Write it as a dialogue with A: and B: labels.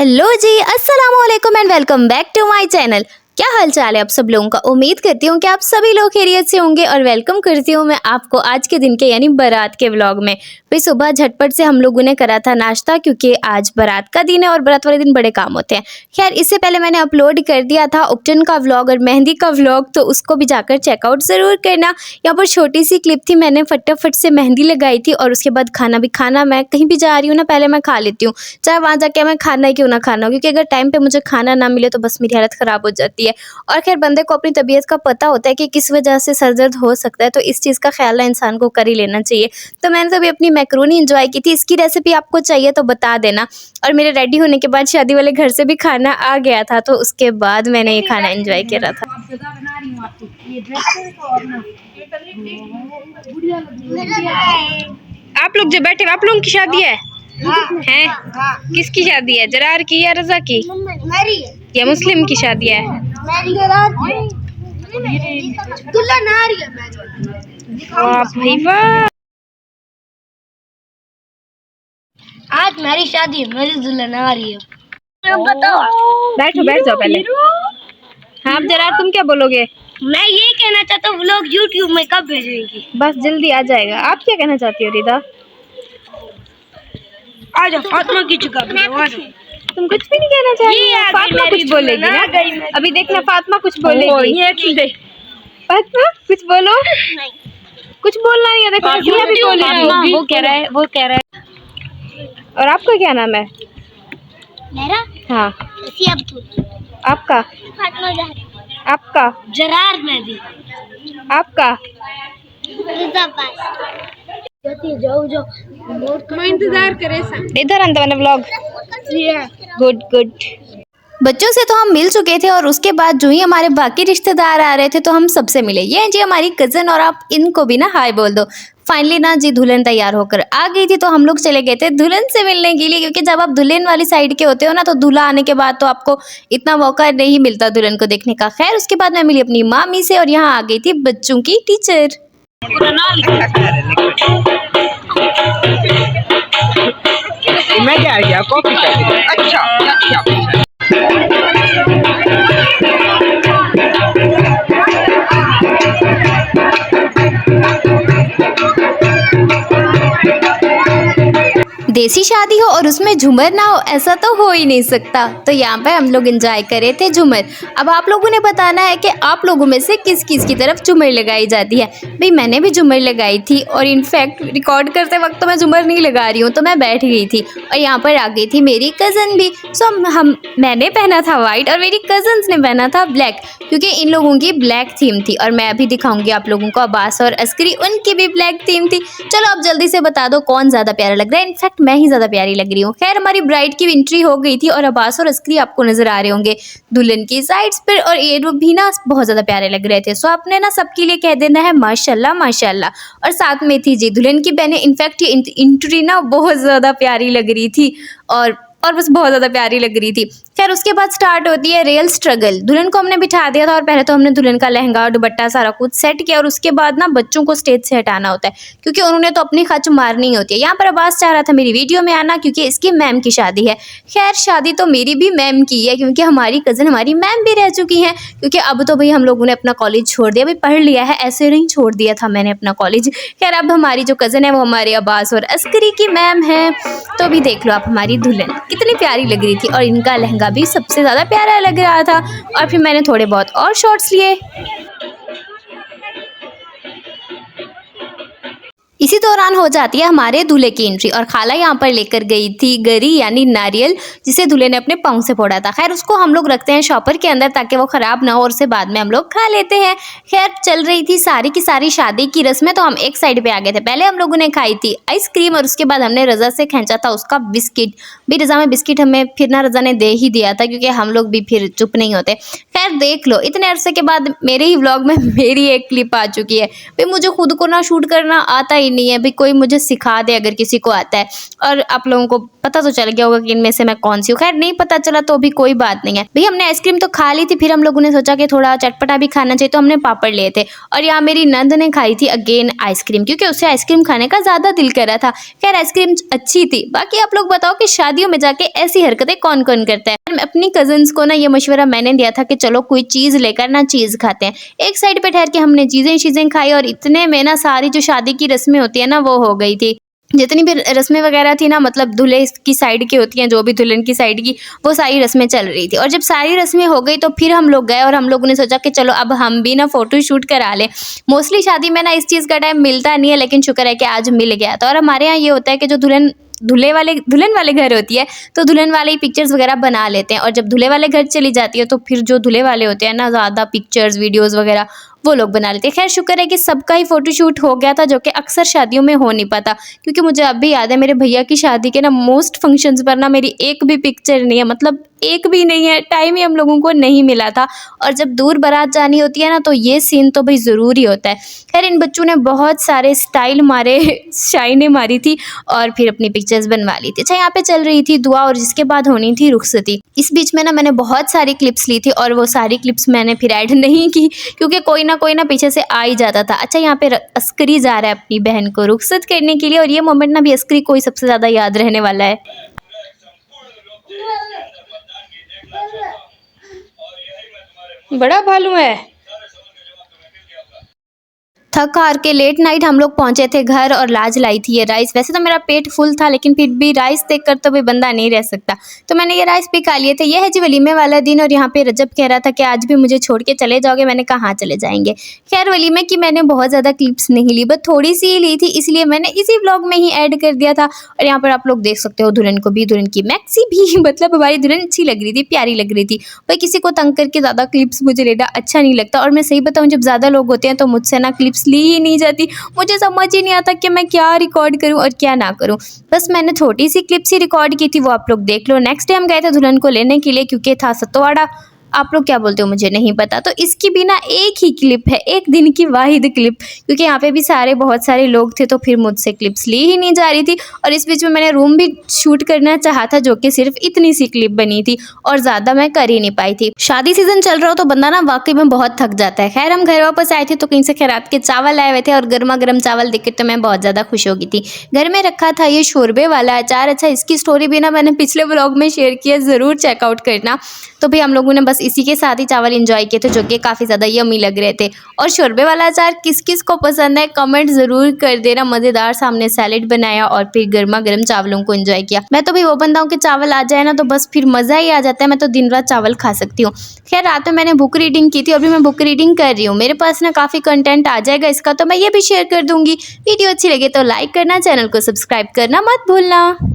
A: Hello जी, अस्सलाम वालेकुम and welcome back to my channel. क्या हाल चाल है आप सब लोगों का। उम्मीद करती हूँ कि आप सभी लोग खैरियत से होंगे और वेलकम करती हूँ मैं आपको आज के दिन के यानी बारात के व्लॉग में। भाई सुबह झटपट से हम लोगों ने करा था नाश्ता क्योंकि आज बारात का दिन है और बारात वाले दिन बड़े काम होते हैं। खैर इससे पहले मैंने अपलोड कर दिया था उपटन का व्लॉग और मेहंदी का व्लॉग, तो उसको भी जाकर चेकआउट ज़रूर करना। यहाँ पर छोटी सी क्लिप थी, मैंने फटाफट से मेहंदी लगाई थी और उसके बाद खाना मैं कहीं भी जा रही हूँ ना पहले मैं खा लेती हूँ, चाहे वहाँ जाके मैं खाना ही क्यों ना खाना हो, क्योंकि अगर टाइम पे मुझे खाना ना मिले तो बस मेरी हालत ख़राब हो जाती है। और खैर बंदे को अपनी तबीयत का पता होता है कि किस वजह से सर दर्द हो सकता है, तो इस चीज़ का ख्याल इंसान को कर ही लेना चाहिए। तो मैंने तो अभी अपनी मैक्रोनी एंजॉय की थी, इसकी रेसिपी आपको चाहिए तो बता देना। और मेरे रेडी होने के बाद शादी वाले घर से भी खाना आ गया था, तो उसके बाद मैंने ये खाना एंजॉय किया था। आप लोग जो बैठे आप लोगों की शादी है? हैं? किसकी शादी है, जरार की या रजा की? या मुस्लिम की शादी है? भाई वाह,
B: आज मेरी शादी है, मेरी दुल्हन आ रही है।
A: बैठो बैठ जाओ पहले। हाँ अब जरार तुम क्या बोलोगे?
B: मैं ये कहना चाहता हूँ व्लॉग YouTube में कब भेजेंगी?
A: बस जल्दी आ जाएगा। आप क्या कहना चाहती हो रिदा?
B: आ जाओ फातिमा की जगह पे आ जाओ।
A: तुम कुछ भी नहीं कहना चाहती? फातिमा कुछ बोलेगी ना, अभी देखना फातिमा कुछ बोलेगी। फातिमा कुछ बोलो, कुछ बोलना नहीं है, देखो फातिमा भी बोलेगी।
B: वो कह रहा है।
A: और आपका क्या नाम है?
B: मेरा
A: हाँ
B: अब्दुल।
A: आपका?
B: फातिमा ज़हरा।
A: आपका?
B: जरार मेहदी।
A: आपका?
B: जाओ जाओ, मैं इंतजार करे।
A: इधर अंदर मैंने व्लॉग। Good good. बच्चों से तो हम मिल चुके थे और उसके बाद जो ही हमारे बाकी रिश्तेदार आ रहे थे तो हम सबसे मिले। ये हैं जी हमारी कज़न, और आप इनको भी ना हाय बोल दो। फाइनली ना जी दुल्हन तैयार होकर आ गई थी, तो हम लोग चले गए थे दुल्हन से मिलने के लिए, क्योंकि जब आप दुल्हन वाली साइड के होते हो ना तो दूल्हा आने के बाद तो आपको इतना मौका नहीं मिलता दुल्हन को देखने का। खैर उसके बाद मैं मिली अपनी मामी से और यहाँ आ गई थी बच्चों की टीचर।
C: मैं क्या आइडिया कॉपी कर। अच्छा
A: देसी शादी हो और उसमें झूमर ना हो, ऐसा तो हो ही नहीं सकता। तो यहाँ पे हम लोग एंजॉय कर रहे थे झूमर। अब आप लोगों ने बताना है कि आप लोगों में से किस किस की तरफ झूमर लगाई जाती है। भाई मैंने भी झूमर लगाई थी और इनफैक्ट रिकॉर्ड करते वक्त तो मैं झूमर नहीं लगा रही हूँ, तो मैं बैठ गई थी और यहाँ पर आ गई थी मेरी कज़न भी। सो मैंने पहना था वाइट और मेरी कज़न्स ने पहना था ब्लैक, क्योंकि इन लोगों की ब्लैक थीम थी। और मैं अभी दिखाऊंगी आप लोगों को अब्बास और अस्करी, उनकी भी ब्लैक थीम थी। चलो अब जल्दी से बता दो कौन ज़्यादा प्यारा लग रहा है। इनफैक्ट मैं ही ज़्यादा प्यारी लग रही हूँ। खैर हमारी ब्राइड की एंट्री हो गई थी और अब्बास और अस्करी आपको नजर आ रहे होंगे दुल्हन की साइड्स पर, और ये लोग भी ना बहुत ज़्यादा प्यारे लग रहे थे। सो आपने ना सबके लिए कह देना है माशाल्लाह माशाल्लाह। और साथ में थी जी दुल्हन की बहनें। इनफैक्ट ये एंट्री ना बहुत ज़्यादा प्यारी लग रही थी और बस बहुत ज़्यादा प्यारी लग रही थी। खैर उसके बाद स्टार्ट होती है रियल स्ट्रगल। दुल्हन को हमने बिठा दिया था और पहले तो हमने दुल्हन का लहंगा दुपट्टा सारा कुछ सेट किया और उसके बाद ना बच्चों को स्टेज से हटाना होता है, क्योंकि उन्होंने तो अपनी खच मारनी होती है। यहाँ पर अब्बास चाह रहा था मेरी वीडियो में आना क्योंकि इसकी मैम की शादी है। खैर शादी तो मेरी भी मैम की है, क्योंकि हमारी कज़न हमारी मैम भी रह चुकी हैं, क्योंकि अब तो भाई हम लोगों ने अपना कॉलेज छोड़ दिया। भाई पढ़ लिया है, ऐसे नहीं छोड़ दिया था मैंने अपना कॉलेज। खैर अब हमारी जो कज़न है वो हमारे अब्बास और अस्करी की मैम है। तो अभी देख लो आप हमारी दुल्हन कितनी प्यारी लग रही थी और इनका लहंगा भी सबसे ज़्यादा प्यारा लग रहा था। और फिर मैंने थोड़े बहुत और शॉट्स लिए। इसी दौरान हो जाती है हमारे दूल्हे की एंट्री और खाला यहाँ पर लेकर गई थी गरी यानी नारियल, जिसे दूल्हे ने अपने पाँव से फोड़ा था। खैर उसको हम लोग रखते हैं शॉपर के अंदर ताकि वो ख़राब ना हो और उसे बाद में हम लोग खा लेते हैं। खैर चल रही थी सारी की सारी शादी की रस्में, तो हम एक साइड पे आ गए थे। पहले हम लोगों ने खाई थी आइसक्रीम और उसके बाद हमने रज़ा से खींचा था उसका बिस्किट। भी रज़ा में बिस्किट हमें फिर ना रज़ा ने दे ही दिया था, क्योंकि हम लोग भी फिर चुप नहीं होते। खैर देख लो इतने अरसे के बाद मेरे ही व्लॉग में मेरी एक क्लिप आ चुकी है। भाई मुझे खुद को ना शूट करना आता ही ही नहीं है भाई, कोई मुझे सिखा दे अगर किसी को आता है। और आप लोगों को पता तो चल गया होगा कि इनमें से मैं कौन सी हूँ। खैर नहीं पता चला तो भी कोई बात नहीं है भाई। हमने आइसक्रीम तो खा ली थी, फिर हम लोगों ने सोचा कि थोड़ा चटपटा भी खाना चाहिए, तो हमने पापड़ लिए थे। और यहाँ मेरी नंद ने खाई थी अगेन आइसक्रीम, क्योंकि उसे आइसक्रीम खाने का ज़्यादा दिल कर रहा था। खैर आइसक्रीम अच्छी थी। बाकी आप लोग बताओ कि शादियों में जाके ऐसी हरकतें कौन कौन करता है। अपनी कजन्स को ना ये मशवरा मैंने दिया था कि चलो कोई चीज़ लेकर ना चीज़ खाते हैं। एक साइड पे ठहर के हमने चीज़ें खाई, और इतने में ना सारी जो शादी की रस्में होती है ना वो हो गई थी। जितनी भी रस्में वगैरह थी ना, मतलब दूल्हे की साइड की होती हैं, जो भी दुल्हन की साइड की, वो सारी रस्में चल रही थी। और जब सारी रस्में हो गई तो फिर हम लोग गए और हम लोगों ने सोचा कि चलो अब हम भी ना फ़ोटो शूट करा लें। मोस्टली शादी में ना इस चीज़ का टाइम मिलता नहीं है, लेकिन शुक्र है कि आज मिल गया था। और हमारे यहाँ ये होता है कि जो दुल्हन वाले घर होती है तो दुल्हन वाले ही पिक्चर्स वगैरह बना लेते हैं, और जब दूल्हे वाले घर चली जाती है तो फिर जो दूल्हे वाले होते हैं ना, ज़्यादा पिक्चर्स वीडियोस वगैरह वो लोग बना लेते हैं। खैर शुक्र है कि सबका ही फ़ोटो शूट हो गया था, जो कि अक्सर शादियों में हो नहीं पाता। क्योंकि मुझे अब भी याद है मेरे भैया की शादी के ना मोस्ट फंक्शंस पर ना मेरी एक भी पिक्चर नहीं है, मतलब एक भी नहीं है। टाइम ही हम लोगों को नहीं मिला था, और जब दूर बारात जानी होती है ना तो ये सीन तो भाई ज़रूरी होता है। खैर इन बच्चों ने बहुत सारे स्टाइल मारे, शाइनें मारी थी और फिर अपनी पिक्चर्स बनवा ली थी। अच्छा यहाँ पे चल रही थी दुआ, और जिसके बाद होनी थी रुखसती। इस बीच में ना मैंने बहुत सारी क्लिप्स ली थी, और वो सारी क्लिप्स मैंने फिर ऐड नहीं की, क्योंकि कोई ना पीछे से आ ही जाता था। अच्छा यहाँ पे अस्करी जा रहा है अपनी बहन को रुखसत करने के लिए, और ये मोमेंट ना भी अस्करी को ही सबसे ज़्यादा याद रहने वाला है।
B: बड़ा भालू है।
A: थक हार के लेट नाइट हम लोग पहुंचे थे घर, और लाज लाई थी ये राइस। वैसे तो मेरा पेट फुल था, लेकिन फिर भी राइस देखकर तो भी बंदा नहीं रह सकता, तो मैंने ये राइस भी खा लिए थे। ये है जी वलीमे वाला दिन, और यहाँ पे रजब कह रहा था कि आज भी मुझे छोड़ के चले जाओगे। मैंने कहा हाँ चले जाएंगे। खैर वलीमे की मैंने बहुत ज़्यादा क्लिप्स नहीं ली, बस थोड़ी सी ही ली थी, इसलिए मैंने इसी ब्लॉग में ही ऐड कर दिया था। और यहाँ पर आप लोग देख सकते हो दुल्हन को भी, दुल्हन की मैक्सी भी मतलब हमारी दुल्हन अच्छी लग रही थी, प्यारी लग रही थी। भाई किसी को तंग करके ज़्यादा क्लिप्स मुझे लेना अच्छा नहीं लगता, और मैं सही बताऊँ जब ज़्यादा लोग होते हैं तो मुझसे ना क्लिप्स ली ही नहीं जाती। मुझे समझ ही नहीं आता कि मैं क्या रिकॉर्ड करूं और क्या ना करूं। बस मैंने छोटी सी क्लिप्स ही रिकॉर्ड की थी, वो आप लोग देख लो। नेक्स्ट डे हम गए थे दुल्हन को लेने के लिए, क्योंकि था सतवाड़ा। आप लोग क्या बोलते हो मुझे नहीं पता। तो इसकी भी ना एक ही क्लिप है, एक दिन की वाहिद क्लिप, क्योंकि यहाँ पे भी बहुत सारे लोग थे, तो फिर मुझसे क्लिप्स ली ही नहीं जा रही थी। और इस बीच में मैंने रूम भी शूट करना चाहा था, जो कि सिर्फ इतनी सी क्लिप बनी थी, और ज़्यादा मैं कर ही नहीं पाई थी। शादी सीजन चल रहा हो तो बंदा ना वाकई में बहुत थक जाता है। खैर हम घर वापस आए थे तो कहीं से खैरात के चावल आए हुए थे, और गर्मा गर्म चावल देख के तो मैं बहुत ज़्यादा खुश हो गई थी। घर में रखा था ये शोरबे वाला अचार। अच्छा इसकी स्टोरी भी ना मैंने पिछले ब्लॉग में शेयर किया, ज़रूर चेकआउट करना। तो भाई हम लोगों ने बस इसी के साथ ही चावल एंजॉय किए थे, जो कि काफ़ी ज़्यादा यम्मी लग रहे थे। और शोरबे वाला अचार किस किस को पसंद है कमेंट ज़रूर कर देना। मज़ेदार सामने सैलेड बनाया और फिर गर्मा गर्म चावलों को एंजॉय किया। मैं तो भाई वो बंदा हूँ कि चावल आ जाए ना तो बस फिर मज़ा ही आ जाता है। मैं तो दिन रात चावल खा सकती हूँ। खैर रात में मैंने बुक रीडिंग की थी, अभी मैं बुक रीडिंग कर रही हूँ। मेरे पास ना काफ़ी कंटेंट आ जाएगा इसका, तो मैं ये भी शेयर कर दूँगी। वीडियो अच्छी लगे तो लाइक करना, चैनल को सब्सक्राइब करना मत भूलना।